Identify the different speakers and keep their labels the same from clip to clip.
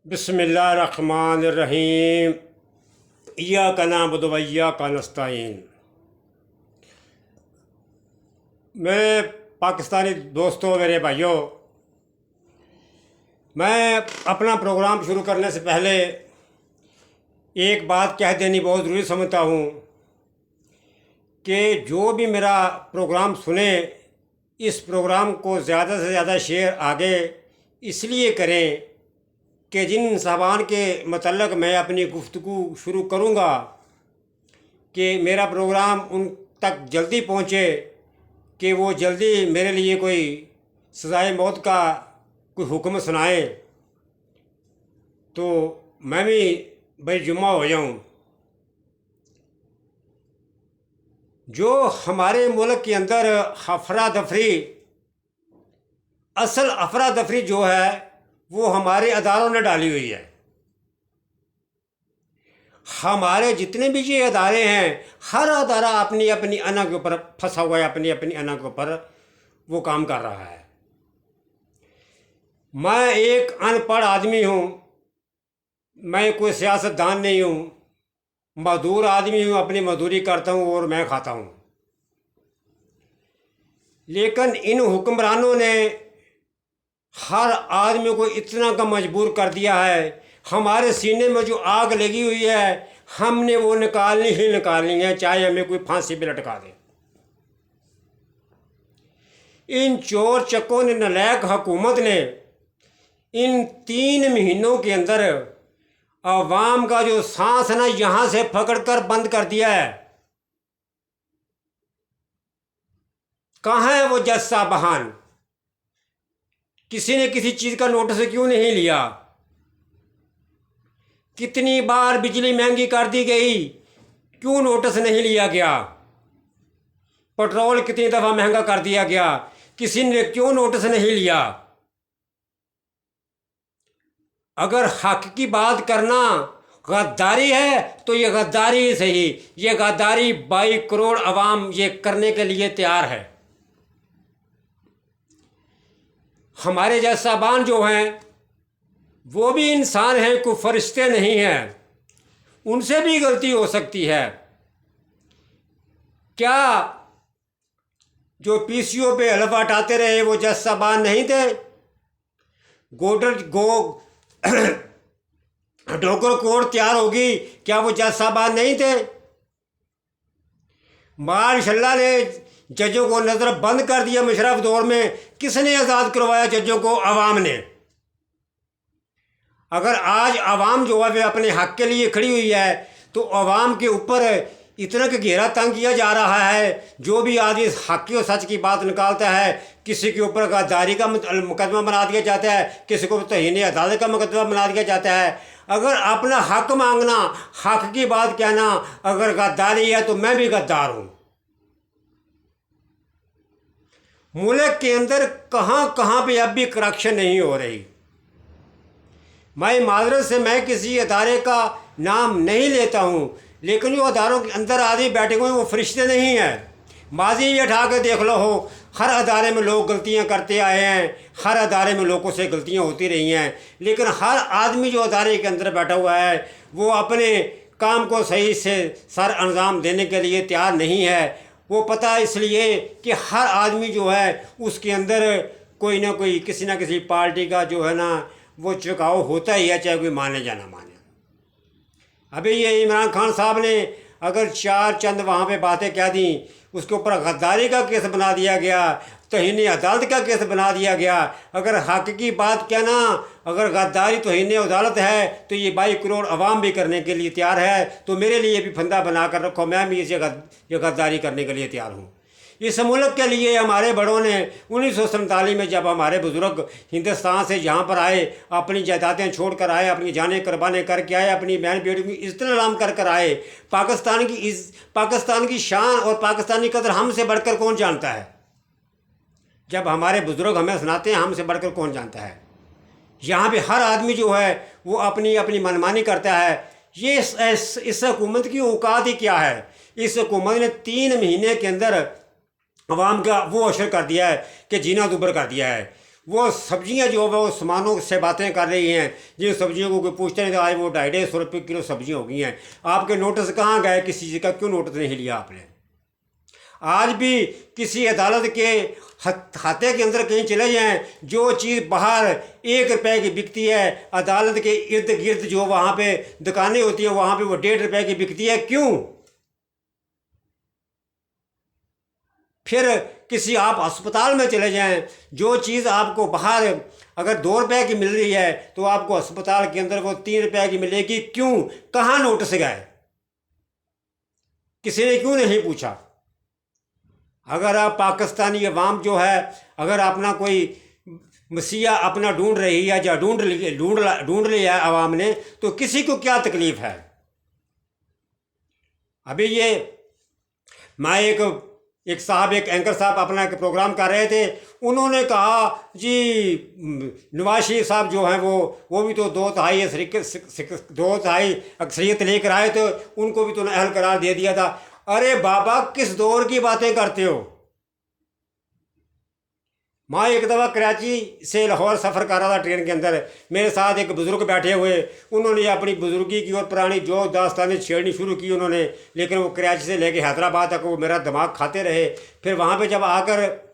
Speaker 1: बिस्मिल्लाहिर्रहमानिर्रहीम। इय्याका नअबुदु व इय्याका नस्तईन। मेरे पाकिस्तानी दोस्तों, मेरे भाइयों, मैं अपना प्रोग्राम शुरू करने से पहले एक बात कह देनी बहुत ज़रूरी समझता हूँ कि जो भी मेरा प्रोग्राम सुने, इस प्रोग्राम को ज़्यादा से ज़्यादा शेयर आगे इसलिए करें कि जिन साहबान के मतलब मैं अपनी गुफ्तगू शुरू करूँगा कि मेरा प्रोग्राम उन तक जल्दी पहुँचे, कि वो जल्दी मेरे लिए कोई सज़ाए मौत का कोई हुक्म सुनाए तो मैं भी बेजुम्मा हो जाऊँ। जो हमारे मुल्क के अंदर अफरा दफरी, असल अफरा दफरी जो है वो हमारे अदारों ने डाली हुई है। हमारे जितने भी ये अदारे हैं, हर अदारा अपनी अपनी अना के ऊपर फंसा हुआ है, अपनी अपनी अना के ऊपर वो काम कर रहा है। मैं एक अनपढ़ आदमी हूँ, मैं कोई सियासतदान नहीं हूँ, मजदूर आदमी हूँ, अपनी मजदूरी करता हूँ और मैं खाता हूँ। लेकिन इन हुक्मरानों ने हर आदमी को इतना का मजबूर कर दिया है, हमारे सीने में जो आग लगी हुई है हमने वो निकालनी ही निकालनी है, चाहे हमें कोई फांसी पे लटका दे। इन चोर चक्कों ने, नालायक हुकूमत ने इन 3 महीनों के अंदर अवाम का जो सांस है ना, यहाँ से पकड़कर बंद कर दिया है। कहाँ है वो जस्सा बहान? किसी ने किसी चीज़ का नोटिस क्यों नहीं लिया? कितनी बार बिजली महंगी कर दी गई, क्यों नोटिस नहीं लिया गया? पेट्रोल कितनी दफ़ा महंगा कर दिया गया, किसी ने क्यों नोटिस नहीं लिया? अगर हक की बात करना गद्दारी है तो ये गद्दारी ही सही। ये गद्दारी 22 करोड़ अवाम ये करने के लिए तैयार है। हमारे जैसा बान जो हैं वो भी इंसान हैं, कोई फरिश्ते नहीं हैं, उनसे भी गलती हो सकती है। क्या जो पीसीओ पे हलफ हटाते रहे वो जस्सा बान नहीं थे? डोगर कोर्ट तैयार होगी, क्या वो जस्सा बान नहीं थे? माशाल्लाह ने जजों को नजर बंद कर दिया मुशर्रफ दौर में। किसने आज़ाद करवाया जजों को? अवाम ने। अगर आज अवाम जो है वे अपने हक के लिए खड़ी हुई है तो अवाम के ऊपर इतना कि घेरा तंग किया जा रहा है। जो भी आदमी हक की और सच की बात निकालता है, किसी के ऊपर गद्दारी का मुकदमा बना दिया जाता है, किसी को तौहीन अदालत का मुकदमा बना दिया जाता है। अगर अपना हक मांगना, हक की बात कहना अगर गद्दारी है तो मैं भी गद्दार हूँ। मुल्क के अंदर कहाँ कहाँ पे अब भी करप्शन नहीं हो रही। मैं माजरत से मैं किसी अदारे का नाम नहीं लेता हूँ, लेकिन जो अदारों के अंदर आदमी बैठे हुए हैं वो फरिश्ते नहीं हैं। माजी भी उठा के देख लो हो, हर अदारे में लोग गलतियाँ करते आए हैं, हर अदारे में लोगों से गलतियाँ होती रही हैं, लेकिन हर आदमी जो अदारे के अंदर बैठा हुआ है वो अपने काम को सही से सर अंजाम देने के लिए तैयार नहीं है। वो पता इसलिए कि हर आदमी जो है उसके अंदर कोई ना कोई, किसी ना किसी पार्टी का जो है ना वो झुकाव होता ही है, चाहे कोई माने या ना माने। अभी ये इमरान खान साहब ने अगर 4 चंद वहाँ पे बातें कह दी, उसके ऊपर गद्दारी का केस बना दिया गया, तौहीन अदालत का केस बना दिया गया। अगर हक की बात कहना, अगर गद्दारी तौहीन अदालत है तो ये 22 करोड़ अवाम भी करने के लिए तैयार है। तो मेरे लिए भी फंदा बना कर रखो, मैं भी ये गद्दारी करने के लिए तैयार हूँ। इस मुल्क के लिए हमारे बड़ों ने 1947 में जब हमारे बुज़ुर्ग हिंदुस्तान से यहाँ पर आए, अपनी जायदादें छोड़ कर आए, अपनी जानें कुर्बानी करके आए, अपनी बहन बेटियों की इज्जत नीलाम कर आए। पाकिस्तान की शान और पाकिस्तानी कदर हमसे बढ़कर कौन जानता है? जब हमारे बुज़ुर्ग हमें सुनाते हैं हमसे बढ़कर कौन जानता है। यहाँ पे हर आदमी जो है वो अपनी अपनी मनमानी करता है। ये इस हुकूमत की औकात ही क्या है? इस हुकूमत ने 3 महीने के अंदर अवाम का वो असर कर दिया है कि जीना दुबर कर दिया है। वो सब्जियां जो है वो सामानों से बातें कर रही हैं, जिन सब्जियों को कोई पूछते नहीं था, आज वो 250-250 किलो सब्जियां हो गई हैं। आपके नोटिस कहाँ गए? किसी चीज़ का क्यों नोटिस नहीं लिया आपने? आज भी किसी अदालत के खाते के अंदर कहीं चले जाएं, जो चीज़ बाहर 1 रुपए की बिकती है, अदालत के इर्द गिर्द जो वहाँ पे दुकानें होती हैं वहाँ पे वो 1.5 रुपए की बिकती है। क्यों? फिर किसी आप अस्पताल में चले जाएं, जो चीज़ आपको बाहर अगर 2 रुपए की मिल रही है तो आपको अस्पताल के अंदर वो 3 रुपए की मिलेगी। क्यों? कहाँ नोटिस गए? किसी ने क्यों नहीं पूछा? अगर आप पाकिस्तानी अवाम जो है, अगर अपना कोई मसीहा अपना ढूंढ रही है या ढूंढ लिया है अवाम ने, तो किसी को क्या तकलीफ है? अभी ये मैं एक साहब, एक एंकर साहब अपना एक प्रोग्राम कर रहे थे, उन्होंने कहा जी नवाज शरीफ साहब जो हैं वो भी तो 2/3 अक्सरियत लेकर आए थे, उनको भी तो अहल करार दे दिया था। अरे बाबा, किस दौर की बातें करते हो? मैं एक दफ़ा कराची से लाहौर सफ़र कर रहा था ट्रेन के अंदर, मेरे साथ एक बुज़ुर्ग बैठे हुए, उन्होंने अपनी बुज़ुर्गी की और पुरानी जो दास्तानें छेड़नी शुरू की उन्होंने, लेकिन वो कराची से लेके हैदराबाद तक वो मेरा दिमाग खाते रहे। फिर वहाँ पे जब आकर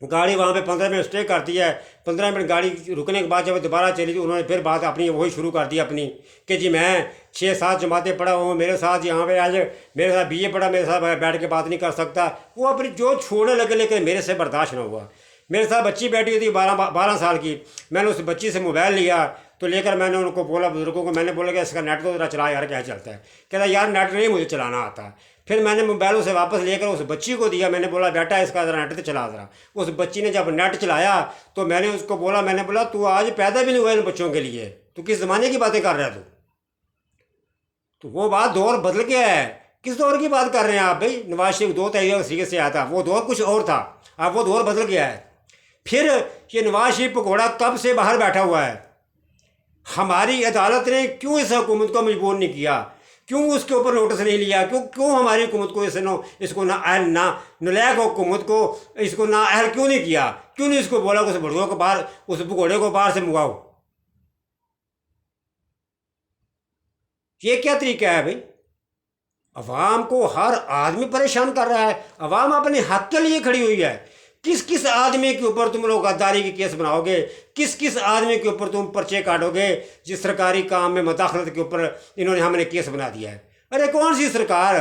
Speaker 1: गाड़ी वहाँ पे 15 मिनट स्टे करती है, 15 मिनट गाड़ी रुकने के बाद जब दोबारा चली, तो उन्होंने फिर बात अपनी वही शुरू कर दी अपनी कि जी मैं 6-7 जमातें पढ़ा हूँ, मेरे साथ यहाँ पे आज मेरे साथ BA पढ़ा, मेरे साथ बैठ के बात नहीं कर सकता। वो अपनी जो छोड़ने लगे, लेकिन मेरे से बर्दाश्त न हुआ। मेरे साथ बच्ची बैठी हुई थी 12 साल की, मैंने उस बच्ची से मोबाइल लिया, तो लेकर मैंने उनको बोला, बुजुर्गों को मैंने बोला कि इसका नेट तो ज़रा चला यार, क्या चलता है? कहता यार नेट नहीं मुझे चलाना आता। फिर मैंने मोबाइल उसे वापस लेकर उस बच्ची को दिया, मैंने बोला बेटा इसका ज़रा नेट तो चला ज़रा। उस बच्ची ने जब नेट चलाया तो मैंने उसको बोला, मैंने बोला तू आज पैदा भी नहीं हुआ इन बच्चों के लिए, तू किस ज़माने की बातें कर रहा है तू? तो वो बात दौर बदल गया है। किस दौर की बात कर रहे हैं आप भाई? नवाज शरीफ 2 तरीके से आया था, वो दौर कुछ और था, अब वो दौर बदल गया है। फिर ये नवाज शरीफ पकौड़ा कब से बाहर बैठा हुआ है? हमारी अदालत ने क्यों इस हुकूमत को मजबूर नहीं किया? क्यों उसके ऊपर नोटिस नहीं लिया? क्यों हमारी हुकूमत को इसको नलायक हुकूमत को इसको ना अहल क्यों नहीं किया? क्यों नहीं इसको बोला उस भड़ों को बाहर, उस भगोड़े को बाहर से मंगाओ? ये क्या तरीका है भाई? अवाम को हर आदमी परेशान कर रहा है, अवाम अपने हक के लिए खड़ी हुई है। किस किस आदमी के ऊपर तुम लोग गद्दारी की केस बनाओगे? किस किस आदमी के ऊपर तुम पर्चे काटोगे जिस सरकारी काम में मुदाखलत के ऊपर इन्होंने हमने केस बना दिया है? अरे कौन सी सरकार?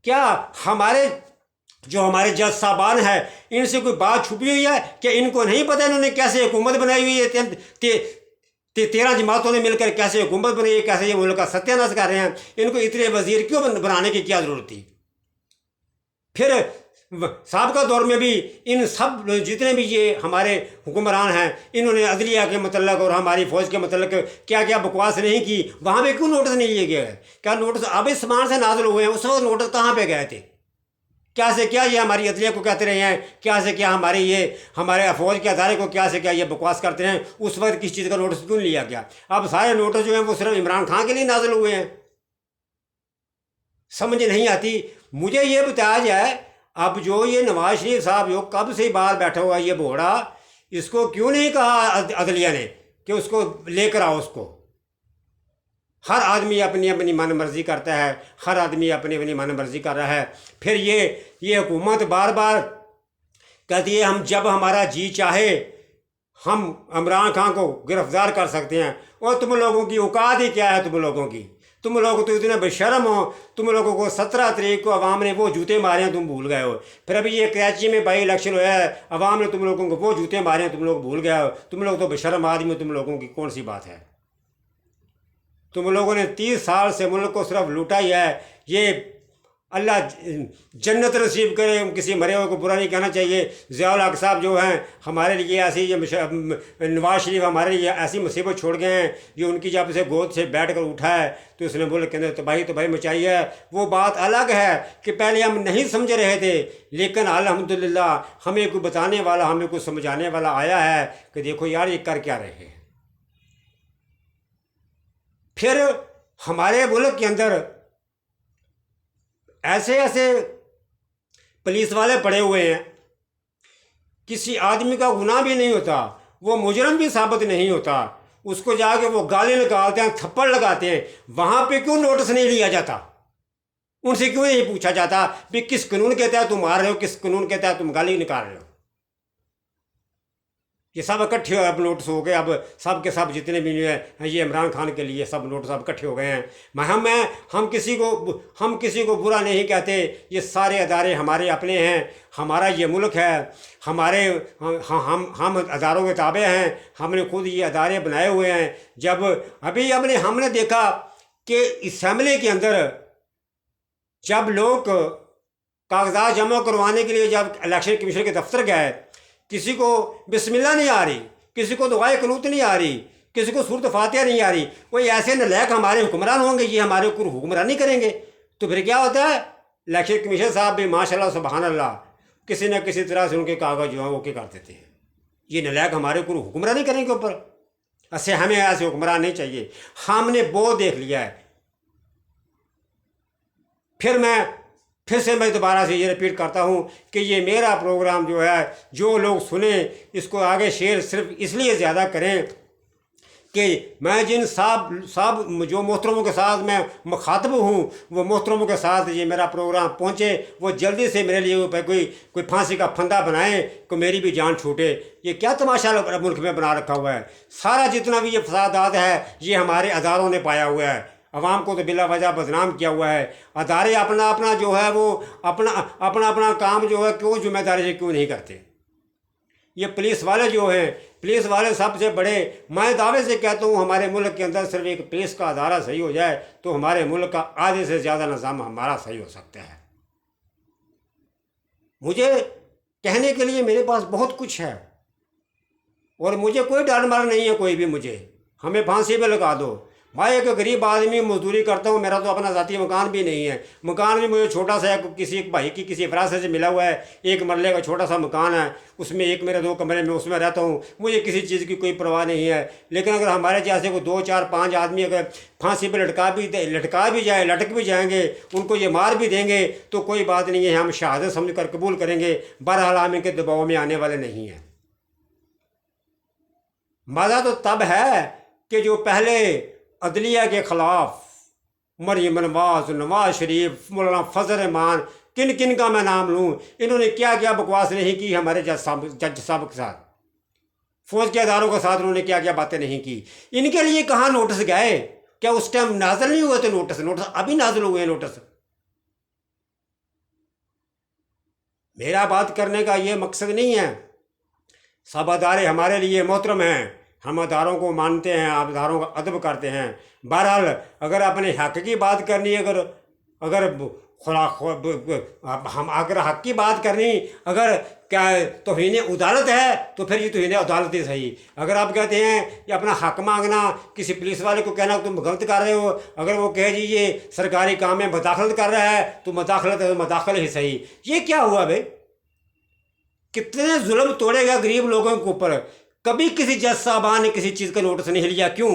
Speaker 1: क्या हमारे जज साहबान है, इनसे कोई बात छुपी हुई है? क्या इनको नहीं पता इन्होंने कैसे हुकूमत बनाई हुई है? 13 जमातों ने मिलकर कैसे हुकूमत बनाई है, कैसे ये मुल्क का सत्यानाश कर रहे हैं? इनको इतने वजीर क्यों बनाने की क्या ज़रूरत थी? फिर साबका दौर में भी इन सब जितने भी ये हमारे हुक्मरान हैं, इन्होंने अदलिया के मतलब और हमारी फ़ौज के मतलब क्या क्या बकवास नहीं की? वहाँ पे क्यों नोटिस नहीं लिए गए? क्या नोटिस अब इस मान से नाजिल हुए हैं? उस वक्त नोटिस कहाँ पे गए थे? क्या से क्या ये हमारी अदलिया को कहते रहे हैं, क्या से क्या हमारे फ़ौज के अदारे को क्या से क्या ये बकवास करते हैं? उस वक्त किस चीज़ का नोटिस क्यों नहीं लिया गया? अब सारे नोटिस जो हैं वो सिर्फ इमरान खान के लिए नाजिल हुए हैं। समझ नहीं आती। मुझे ये बताया जाए, अब जो ये नवाज शरीफ साहब जो कब से बाहर बैठा हुआ ये बोड़ा, इसको क्यों नहीं कहा अदलिया ने कि उसको लेकर आओ उसको? हर आदमी अपनी अपनी मन मर्जी करता है, हर आदमी अपनी अपनी मन मर्जी कर रहा है। फिर ये हुकूमत बार बार कहती है हम जब हमारा जी चाहे हम इमरान खान को गिरफ्तार कर सकते हैं। और तुम लोगों की औकात ही क्या है? तुम लोग तो इतने बेशर्म हो। तुम लोगों को 17 तारीख को अवाम ने वो जूते मारे हैं, तुम भूल गए हो। फिर अभी ये कराची में बाई इलेक्शन हुआ है, अवाम ने तुम लोगों को वो जूते मारे हैं, तुम लोग भूल गए हो। तुम लोग तो बेशर्म आदमी, तुम लोगों की कौन सी बात है? तुम लोगों ने 30 साल से मुल्क को सिर्फ लूटा ही है। ये अल्लाह जन्नत नसीब करे, किसी मरे हुए को बुरा नहीं कहना चाहिए। ज़ियाउल हक साहब जो हैं हमारे लिए ऐसी, नवाज शरीफ हमारे लिए ऐसी मुसीबत छोड़ गए हैं, जो उनकी जब से गोद से बैठ कर उठा है तो उसने मुल्क के अंदर तबाही मचाई है। वो बात अलग है कि पहले हम नहीं समझ रहे थे, लेकिन अल्हम्दुलिल्लाह हमें कोई बताने वाला, हमें कोई समझाने वाला आया है कि देखो यार ये कर क्या रहे हैं। फिर हमारे मुल्क के अंदर ऐसे ऐसे पुलिस वाले पड़े हुए हैं किसी आदमी का गुनाह भी नहीं होता, वो मुजरम भी साबित नहीं होता, उसको जाके वो गाली निकालते हैं, थप्पड़ लगाते हैं, वहाँ पे क्यों नोटिस नहीं लिया जाता? उनसे क्यों नहीं पूछा जाता कि किस कानून के तहत तुम मार रहे हो, किस कानून के तहत तुम गाली निकाल रहे हो? ये सब इकट्ठे अब नोटिस हो गए, अब सब के सब जितने भी हैं ये इमरान खान के लिए सब नोटिस अब इकट्ठे हो गए हैं। हम किसी को बुरा नहीं कहते, ये सारे अदारे हमारे अपने हैं, हमारा ये मुल्क है, हमारे हम अदारों के ताबे हैं, हमने खुद ये अदारे बनाए हुए हैं। जब अभी हमने देखा कि असम्बली के अंदर जब लोग कागजात जमा करवाने के लिए जब इलेक्शन कमीशन के दफ्तर गए, किसी को बिस्मिल्लाह नहीं आ रही, किसी को दुआए कुनूत नहीं आ रही, किसी को सूरत फातिहा नहीं आ रही। कोई ऐसे नलायक हमारे हुक्मरान होंगे, ये हमारे ऊपर हुक्मरानी करेंगे, तो फिर क्या होता है? इलेक्शन कमीशन साहब भी माशाल्लाह सुभान अल्लाह किसी न किसी तरह से उनके कागज जो हैं वो क्या कर देते हैं। ये नलायक हमारे ऊपर हुक्मरानी करेंगे ऊपर, ऐसे हमें ऐसे हुक्मरान नहीं चाहिए। हमने बहुत देख लिया है। फिर से मैं दोबारा से ये रिपीट करता हूँ कि ये मेरा प्रोग्राम जो है, जो लोग सुने इसको आगे शेयर सिर्फ इसलिए ज़्यादा करें कि मैं जिन साहब जो मोहतरमों के साथ मैं मुखातब हूँ, वो मोहतरमों के साथ ये मेरा प्रोग्राम पहुँचे, वो जल्दी से मेरे लिए कोई फांसी का फंदा बनाएं कि मेरी भी जान छूटे। ये क्या तमाशा मुल्क में बना रखा हुआ है? सारा जितना भी ये फसादात है ये हमारे अदारों ने पाया हुआ है। अवाम को तो बिला वजह बदनाम किया हुआ है। अदारे अपना अपना जो है वो अपना काम जो है क्यों जिम्मेदारी से क्यों नहीं करते? ये पुलिस वाले जो हैं, पुलिस वाले सबसे बड़े, मैं दावे से कहता हूँ हमारे मुल्क के अंदर सिर्फ एक पुलिस का अदारा सही हो जाए तो हमारे मुल्क का आधे से ज़्यादा निज़ाम हमारा सही हो सकता है। मुझे कहने के लिए मेरे पास बहुत कुछ है और मुझे कोई डर मर नहीं है कोई भी। मुझे हमें फांसी पे लगा दो भाई, एक गरीब आदमी मजदूरी करता हूँ, मेरा तो अपना ज़ाती मकान भी नहीं है। मकान भी मुझे छोटा सा किसी भाई की किसी विरासत से मिला हुआ है, एक मरले का छोटा सा मकान है, उसमें एक मेरे 2 कमरे में उसमें रहता हूँ। मुझे किसी चीज़ की कोई परवाह नहीं है। लेकिन अगर हमारे जैसे को 2 4 5 आदमी अगर फांसी पर लटका भी जाए, लटक भी जाएंगे, उनको ये मार भी देंगे तो कोई बात नहीं है, हम शहादत समझ कर कबूल करेंगे। बहरहाल हम इनके दबाव में आने वाले नहीं हैं। मज़ा तो तब है कि जो पहले अदलिया के ख़िलाफ़ मरीम नवाज शरीफ, मौलाना फजल रहमान, किन किन का मैं नाम लूँ, इन्होंने क्या क्या बकवास नहीं की हमारे जज साहब के साथ, फ़ौज के अदारों के साथ उन्होंने क्या क्या बातें नहीं की। इनके लिए कहाँ नोटिस गए? क्या उस टाइम नाज़िल नहीं हुए थे नोटिस? अभी नाज़िल हुए नोटिस। मेरा बात करने का ये मकसद नहीं है। सब अदारे हमारे लिए मोहतरम हैं, हम अदारों को मानते हैं, अदारों का अदब करते हैं। बहरहाल अगर अपने हक़ की बात करनी, अगर हम अगर हक़ की बात करनी, अगर क्या तौहीन अदालत है तो फिर ये तौहीन अदालत ही सही। अगर आप कहते हैं ये अपना हक़ मांगना, किसी पुलिस वाले को कहना तुम गलत कर रहे हो, अगर वो कहे जी ये सरकारी काम में मदाखलत कर रहा है तो मदाखलत है तो मदाखलत ही सही। ये क्या हुआ भाई? कितने जुल्म तोड़ेगा गरीब लोगों के ऊपर? कभी किसी जज साहबान ने किसी चीज़ का नोटिस नहीं लिया। क्यों?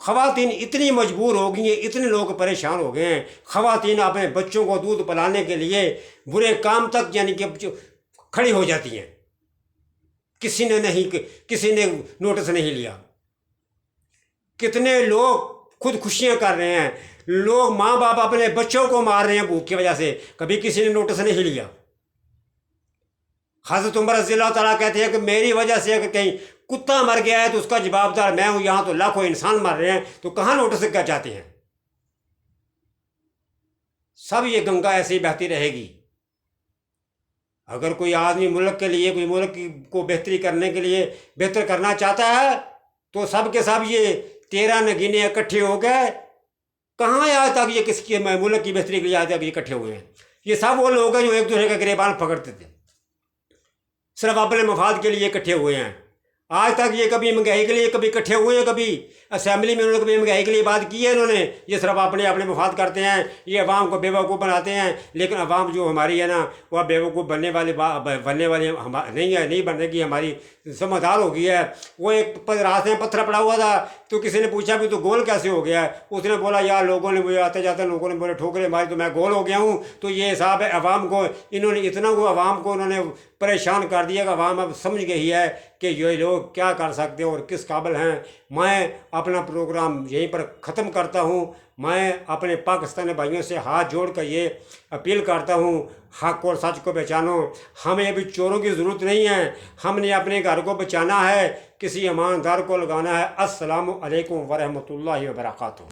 Speaker 1: ख़वातीन इतनी मजबूर हो गई हैं, इतने लोग परेशान हो गए हैं। ख़वातीन अपने बच्चों को दूध पिलाने के लिए बुरे काम तक यानी कि खड़ी हो जाती हैं। किसी ने नोटिस नहीं लिया। कितने लोग खुदकुशियाँ कर रहे हैं, लोग माँ बाप अपने बच्चों को मार रहे हैं भूख की वजह से, कभी किसी ने नोटिस नहीं लिया। हज़रत उमर रज़ियल्लाहु तआला कहते हैं कि मेरी वजह से अगर कहीं कुत्ता मर गया है तो उसका जवाबदार मैं हूँ, यहाँ तो लाखों इंसान मर रहे हैं, तो कहाँ नोटिस कर जाते हैं? सब ये गंगा ऐसे ही बहती रहेगी। अगर कोई आदमी मुल्क के लिए, कोई मुल्क को बेहतरी करने के लिए बेहतर करना चाहता है तो सब के सब ये 13 नगीने इकट्ठे हो गए। कहाँ आज तक ये किसकी मुल्क की बेहतरी के लिए आज तक ये इकट्ठे हुए हैं? ये सब वो लोग हैं जो एक दूसरे का गिरेबान पकड़ते थे, सिर्फ अपने मफाद के लिए इकट्ठे हुए हैं। आज तक ये कभी महंगाई के लिए कभी इकट्ठे हुए हैं, कभी असेंबली में उन्होंने कभी महंगाई के लिए बात की है इन्होंने? ये सिर्फ अपने मफाद करते हैं, ये अवाम को बेवकूफ़ बनाते हैं। लेकिन अवाम जो हमारी है ना, वह बेवकूफ़ बनने वाली नहीं बनने की हमारी समझदार हो गई है। वो एक रास्ते में पत्थर पड़ा हुआ था तो किसी ने पूछा भी तो गोल कैसे हो गया? उसने बोला यार लोगों ने मुझे आते जाते लोगों ने बोले ठोकरे मारी तो मैं गोल हो गया हूँ। तो ये हिसाब है अवाम को, इन्होंने इतना को अवाम को उन्होंने परेशान कर दिएगा। अवाम अब समझ गई है कि ये लोग क्या कर सकते हैं और किस काबिल हैं। मैं अपना प्रोग्राम यहीं पर ख़त्म करता हूँ। मैं अपने पाकिस्तानी भाइयों से हाथ जोड़ कर ये अपील करता हूँ, हक़ और सच को पहचानो। हमें अभी चोरों की ज़रूरत नहीं है, हमने अपने घर को बचाना है, किसी ईमानदार को लगाना है। अस्सलामु अलैकुम वरहमतुल्लाहि वबरकातुहू।